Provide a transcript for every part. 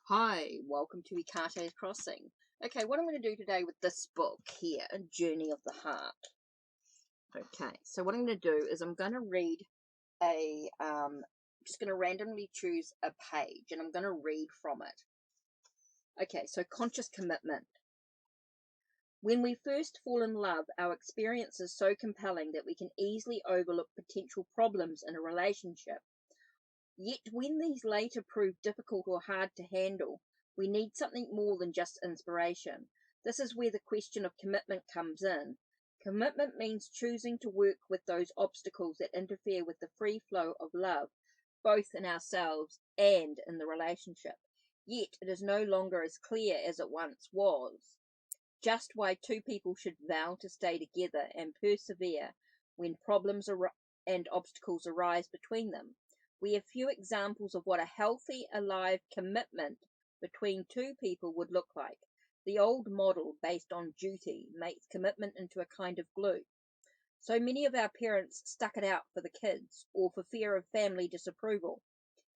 Hi, welcome to Ikate's Crossing. Okay, what I'm going to do today with this book here, A Journey of the Heart. Okay, so what I'm going to do is I'm going to read just going to randomly choose a page and I'm going to read from it. Okay, so conscious commitment. When we first fall in love, our experience is so compelling that we can easily overlook potential problems in a relationship. Yet when these later prove difficult or hard to handle, we need something more than just inspiration. This is where the question of commitment comes in. Commitment means choosing to work with those obstacles that interfere with the free flow of love, both in ourselves and in the relationship. Yet it is no longer as clear as it once was. Just why two people should vow to stay together and persevere when problems and obstacles arise between them. We have few examples of what a healthy, alive commitment between two people would look like. The old model based on duty makes commitment into a kind of glue. So many of our parents stuck it out for the kids, or for fear of family disapproval,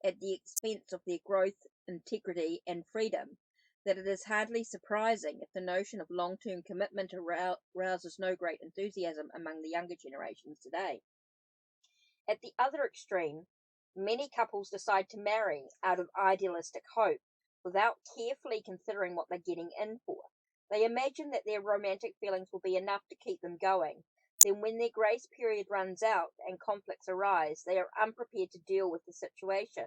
at the expense of their growth, integrity, and freedom, that it is hardly surprising if the notion of long-term commitment arouses no great enthusiasm among the younger generations today. At the other extreme, many couples decide to marry out of idealistic hope, without carefully considering what they're getting in for. They imagine that their romantic feelings will be enough to keep them going. Then when their grace period runs out and conflicts arise, they are unprepared to deal with the situation.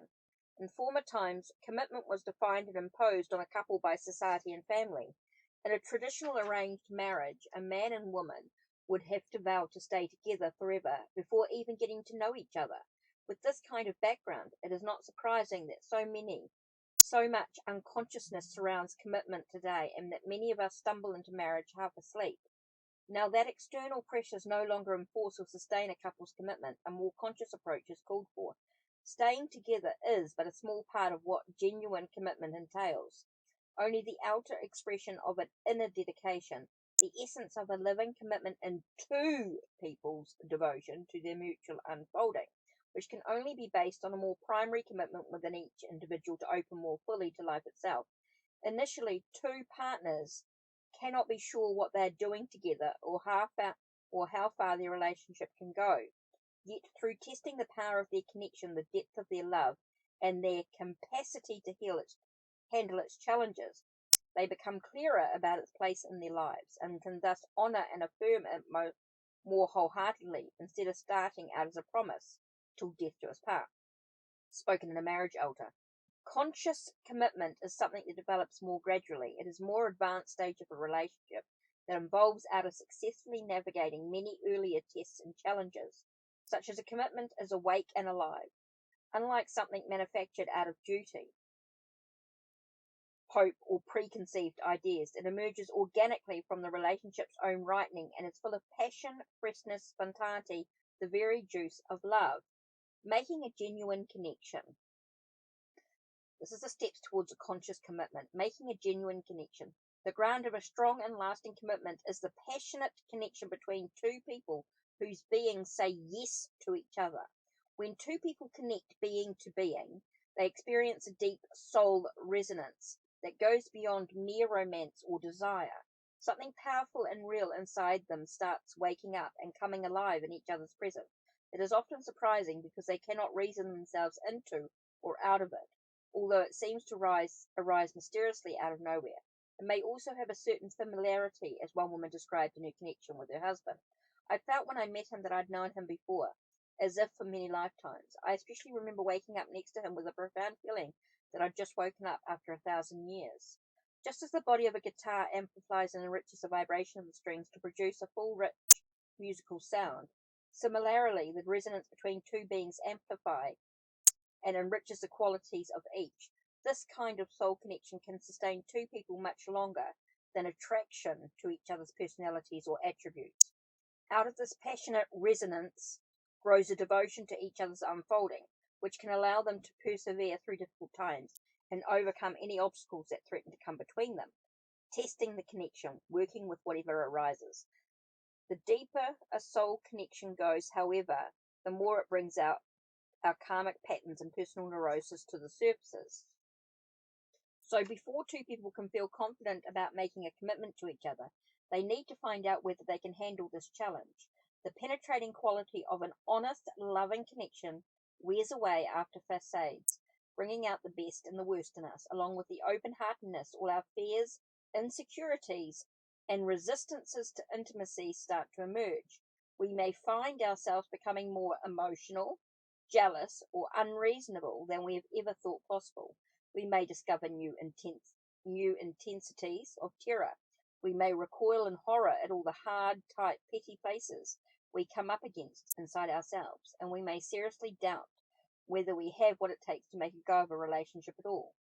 In former times, commitment was defined and imposed on a couple by society and family. In a traditional arranged marriage, a man and woman would have to vow to stay together forever before even getting to know each other. With this kind of background, it is not surprising that so much unconsciousness surrounds commitment today, and that many of us stumble into marriage half asleep. Now that external pressures no longer enforce or sustain a couple's commitment, a more conscious approach is called for. Staying together is but a small part of what genuine commitment entails, only the outer expression of an inner dedication, the essence of a living commitment in two people's devotion to their mutual unfolding, which can only be based on a more primary commitment within each individual to open more fully to life itself. Initially, two partners cannot be sure what they are doing together, or how far their relationship can go. Yet through testing the power of their connection, the depth of their love, and their capacity to handle its challenges, they become clearer about its place in their lives, and can thus honour and affirm it more wholeheartedly, instead of starting out as a promise, till death do us part, spoken in a marriage altar. Conscious commitment is something that develops more gradually. It is a more advanced stage of a relationship that involves out of successfully navigating many earlier tests and challenges, such as a commitment is awake and alive. Unlike something manufactured out of duty, hope, or preconceived ideas, it emerges organically from the relationship's own ripening, and is full of passion, freshness, spontaneity, the very juice of love. Making a genuine connection. This is the steps towards a conscious commitment. Making a genuine connection. The ground of a strong and lasting commitment is the passionate connection between two people whose beings say yes to each other. When two people connect being to being, they experience a deep soul resonance that goes beyond mere romance or desire. Something powerful and real inside them starts waking up and coming alive in each other's presence. It is often surprising because they cannot reason themselves into or out of it, although it seems to arise mysteriously out of nowhere. It may also have a certain familiarity, as one woman described in her connection with her husband. I felt when I met him that I'd known him before, as if for many lifetimes. I especially remember waking up next to him with a profound feeling that I'd just woken up after 1,000 years. Just as the body of a guitar amplifies and enriches the vibration of the strings to produce a full, rich musical sound, similarly, the resonance between two beings amplifies and enriches the qualities of each. This kind of soul connection can sustain two people much longer than attraction to each other's personalities or attributes. Out of this passionate resonance grows a devotion to each other's unfolding, which can allow them to persevere through difficult times and overcome any obstacles that threaten to come between them. Testing the connection, working with whatever arises. The deeper a soul connection goes, however, the more it brings out our karmic patterns and personal neurosis to the surfaces. So before two people can feel confident about making a commitment to each other, they need to find out whether they can handle this challenge. The penetrating quality of an honest, loving connection wears away after facades, bringing out the best and the worst in us, along with the open-heartedness. All our fears, insecurities, and resistances to intimacy start to emerge. We may find ourselves becoming more emotional, jealous, or unreasonable than we have ever thought possible. We may discover new intensities of terror. We may recoil in horror at all the hard, tight, petty faces we come up against inside ourselves, and we may seriously doubt whether we have what it takes to make a go of a relationship at all.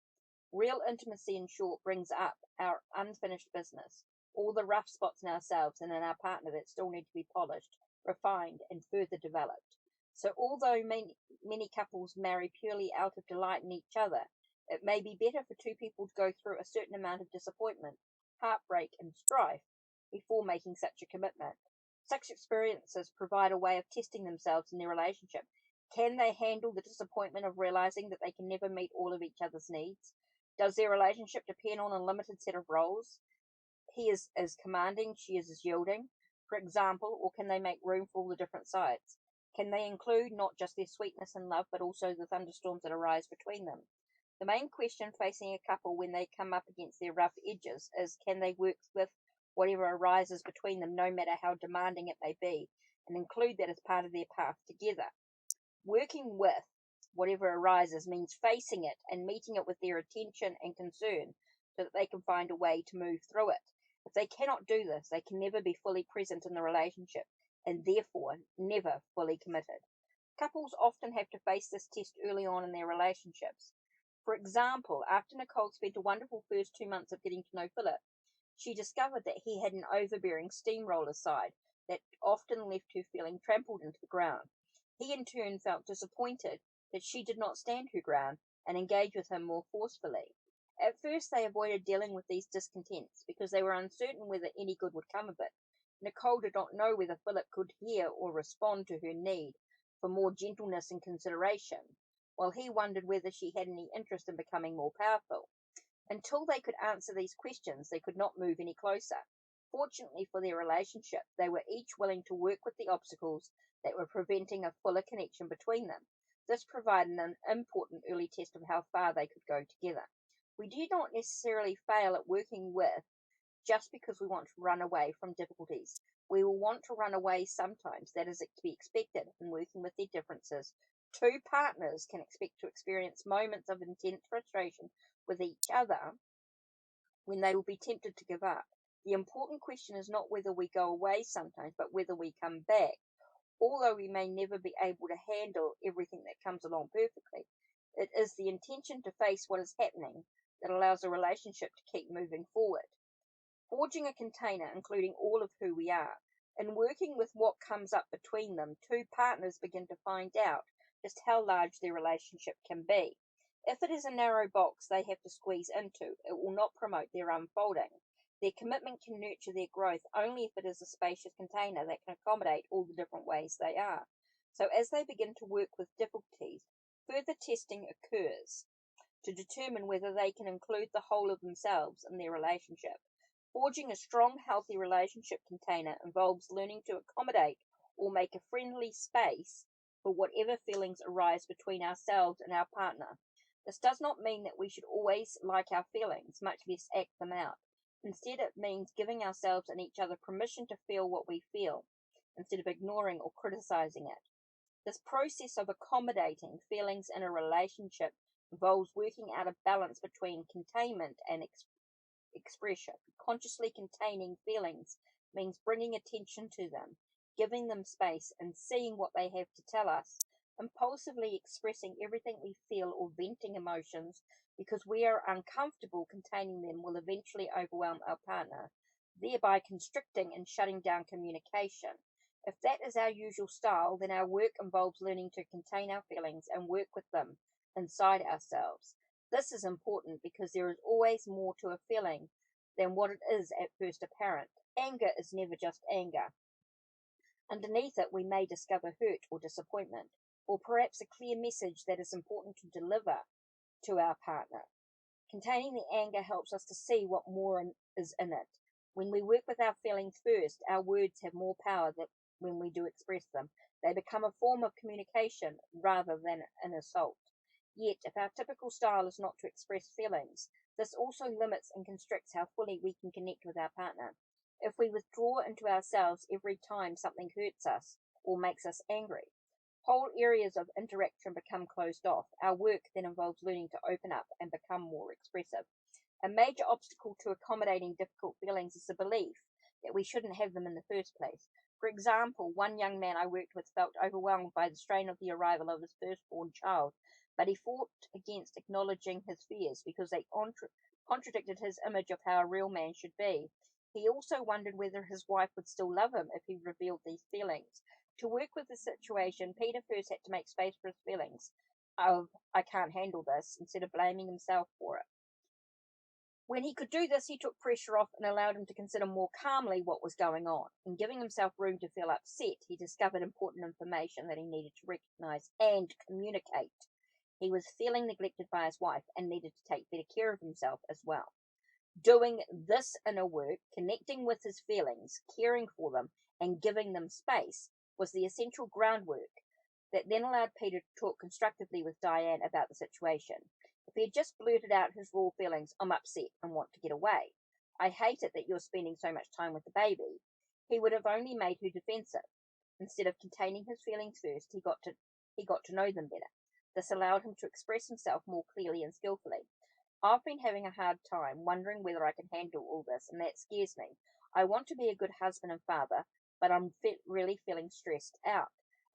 Real intimacy, in short, brings up our unfinished business, all the rough spots in ourselves and in our partner that still need to be polished, refined, and further developed. So although many couples marry purely out of delight in each other, it may be better for two people to go through a certain amount of disappointment, heartbreak, and strife before making such a commitment. Such experiences provide a way of testing themselves in their relationship. Can they handle the disappointment of realizing that they can never meet all of each other's needs? Does their relationship depend on a limited set of roles? He is commanding, she is yielding, for example, or can they make room for all the different sides? Can they include not just their sweetness and love, but also the thunderstorms that arise between them? The main question facing a couple when they come up against their rough edges is, can they work with whatever arises between them, no matter how demanding it may be, and include that as part of their path together? Working with whatever arises means facing it and meeting it with their attention and concern so that they can find a way to move through it. If they cannot do this, they can never be fully present in the relationship and therefore never fully committed. Couples often have to face this test early on in their relationships. For example, after Nicole spent a wonderful first 2 months of getting to know Philip, she discovered that he had an overbearing steamroller side that often left her feeling trampled into the ground. He in turn felt disappointed that she did not stand her ground and engage with him more forcefully. At first they avoided dealing with these discontents because they were uncertain whether any good would come of it. Nicole did not know whether Philip could hear or respond to her need for more gentleness and consideration, while he wondered whether she had any interest in becoming more powerful. Until they could answer these questions, they could not move any closer. Fortunately for their relationship, they were each willing to work with the obstacles that were preventing a fuller connection between them. This provided an important early test of how far they could go together. We do not necessarily fail at working with just because we want to run away from difficulties. We will want to run away sometimes. That is to be expected in working with their differences. Two partners can expect to experience moments of intense frustration with each other when they will be tempted to give up. The important question is not whether we go away sometimes, but whether we come back. Although we may never be able to handle everything that comes along perfectly, it is the intention to face what is happening that allows a relationship to keep moving forward. Forging a container, including all of who we are. In working with what comes up between them, two partners begin to find out just how large their relationship can be. If it is a narrow box they have to squeeze into, it will not promote their unfolding. Their commitment can nurture their growth only if it is a spacious container that can accommodate all the different ways they are. So as they begin to work with difficulties, further testing occurs to determine whether they can include the whole of themselves in their relationship. Forging a strong, healthy relationship container involves learning to accommodate or make a friendly space for whatever feelings arise between ourselves and our partner. This does not mean that we should always like our feelings, much less act them out. Instead, it means giving ourselves and each other permission to feel what we feel, instead of ignoring or criticizing it. This process of accommodating feelings in a relationship involves working out a balance between containment and expression. Consciously containing feelings means bringing attention to them, giving them space, and seeing what they have to tell us. Impulsively expressing everything we feel or venting emotions because we are uncomfortable containing them will eventually overwhelm our partner, thereby constricting and shutting down communication. If that is our usual style, then our work involves learning to contain our feelings and work with them inside ourselves. This is important because there is always more to a feeling than what it is at first apparent. Anger is never just anger. Underneath it, we may discover hurt or disappointment, or perhaps a clear message that is important to deliver to our partner. Containing the anger helps us to see what more is in it. When we work with our feelings first, our words have more power than when we do express them. They become a form of communication rather than an assault. Yet, if our typical style is not to express feelings, this also limits and constricts how fully we can connect with our partner. If we withdraw into ourselves every time something hurts us or makes us angry, whole areas of interaction become closed off. Our work then involves learning to open up and become more expressive. A major obstacle to accommodating difficult feelings is the belief that we shouldn't have them in the first place. For example, one young man I worked with felt overwhelmed by the strain of the arrival of his firstborn child, but he fought against acknowledging his fears because they contradicted his image of how a real man should be. He also wondered whether his wife would still love him if he revealed these feelings. To work with the situation, Peter first had to make space for his feelings of, I can't handle this, instead of blaming himself for it. When he could do this, he took pressure off and allowed him to consider more calmly what was going on. In giving himself room to feel upset, he discovered important information that he needed to recognize and communicate. He was feeling neglected by his wife and needed to take better care of himself as well. Doing this inner work, connecting with his feelings, caring for them, and giving them space was the essential groundwork that then allowed Peter to talk constructively with Diane about the situation. If he had just blurted out his raw feelings, I'm upset and want to get away, I hate it that you're spending so much time with the baby, he would have only made her defensive. Instead of containing his feelings first, he got to know them better. This allowed him to express himself more clearly and skillfully. I've been having a hard time wondering whether I can handle all this, and that scares me. I want to be a good husband and father, but I'm really feeling stressed out,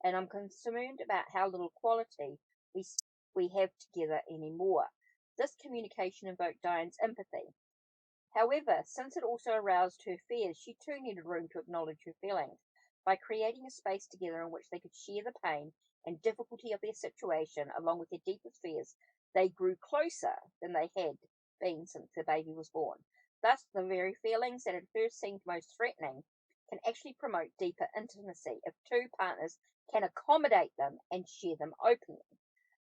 and I'm concerned about how little quality we have together anymore. This communication invoked Diane's empathy. However, since it also aroused her fears, she too needed room to acknowledge her feelings. By creating a space together in which they could share the pain and difficulty of their situation, along with their deepest fears, they grew closer than they had been since the baby was born. Thus, the very feelings that at first seemed most threatening can actually promote deeper intimacy if two partners can accommodate them and share them openly.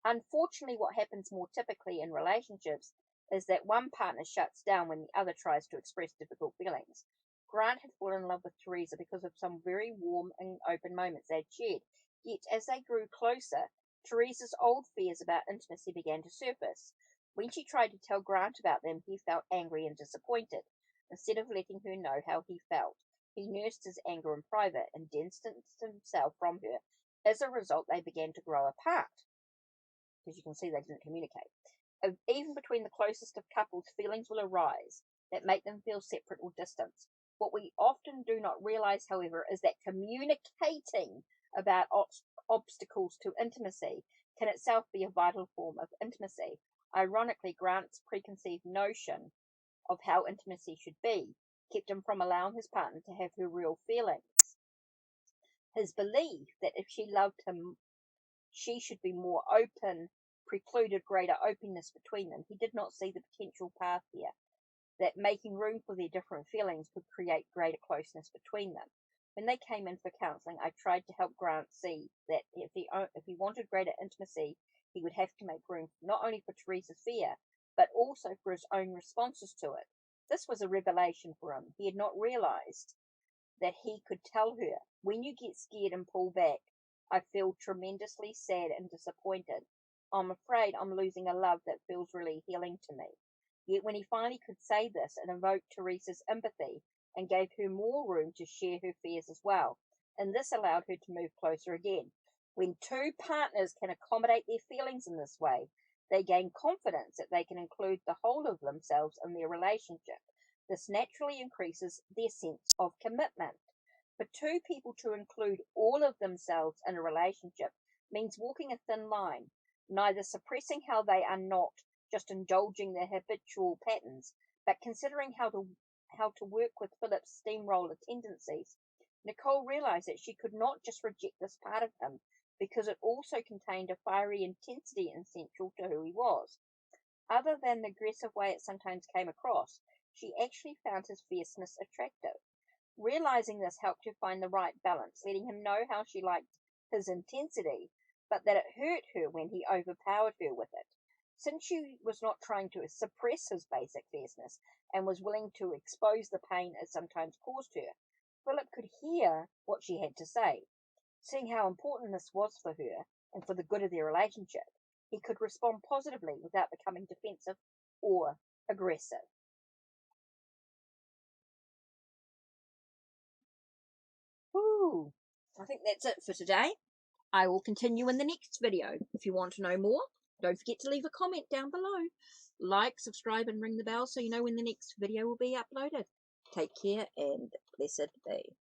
Unfortunately, what happens more typically in relationships is that one partner shuts down when the other tries to express difficult feelings. Grant had fallen in love with Teresa because of some very warm and open moments they had shared. Yet, as they grew closer, Teresa's old fears about intimacy began to surface. When she tried to tell Grant about them, he felt angry and disappointed. Instead of letting her know how he felt, he nursed his anger in private and distanced himself from her. As a result, they began to grow apart, because you can see they didn't communicate. Even between the closest of couples, feelings will arise that make them feel separate or distant. What we often do not realize, however, is that communicating about obstacles to intimacy can itself be a vital form of intimacy. Ironically, Grant's preconceived notion of how intimacy should be kept him from allowing his partner to have her real feelings. His belief that if she loved him, she should be more open precluded greater openness between them. He did not see the potential path here, that making room for their different feelings would create greater closeness between them. When they came in for counseling, I tried to help Grant see that if he wanted greater intimacy, he would have to make room not only for Teresa's fear, but also for his own responses to it. This was a revelation for him. He had not realized that he could tell her, when you get scared and pull back, I feel tremendously sad and disappointed. I'm afraid I'm losing a love that feels really healing to me. Yet when he finally could say this, it invoked Teresa's empathy and gave her more room to share her fears as well. And this allowed her to move closer again. When two partners can accommodate their feelings in this way, they gain confidence that they can include the whole of themselves in their relationship. This naturally increases their sense of commitment. For two people to include all of themselves in a relationship means walking a thin line, neither suppressing how they are not just indulging their habitual patterns, but considering how to work with Philip's steamroller tendencies. Nicole realized that she could not just reject this part of him because it also contained a fiery intensity essential to who he was. Other than the aggressive way it sometimes came across, she actually found his fierceness attractive. Realizing this helped her find the right balance, letting him know how she liked his intensity, but that it hurt her when he overpowered her with it. since she was not trying to suppress his basic fierceness and was willing to expose the pain it sometimes caused her, Philip could hear what she had to say. Seeing how important this was for her and for the good of their relationship, he could respond positively without becoming defensive or aggressive. Ooh, I think that's it for today. I will continue in the next video. If you want to know more, don't forget to leave a comment down below. Like, subscribe, and ring the bell so you know when the next video will be uploaded. Take care and blessed be.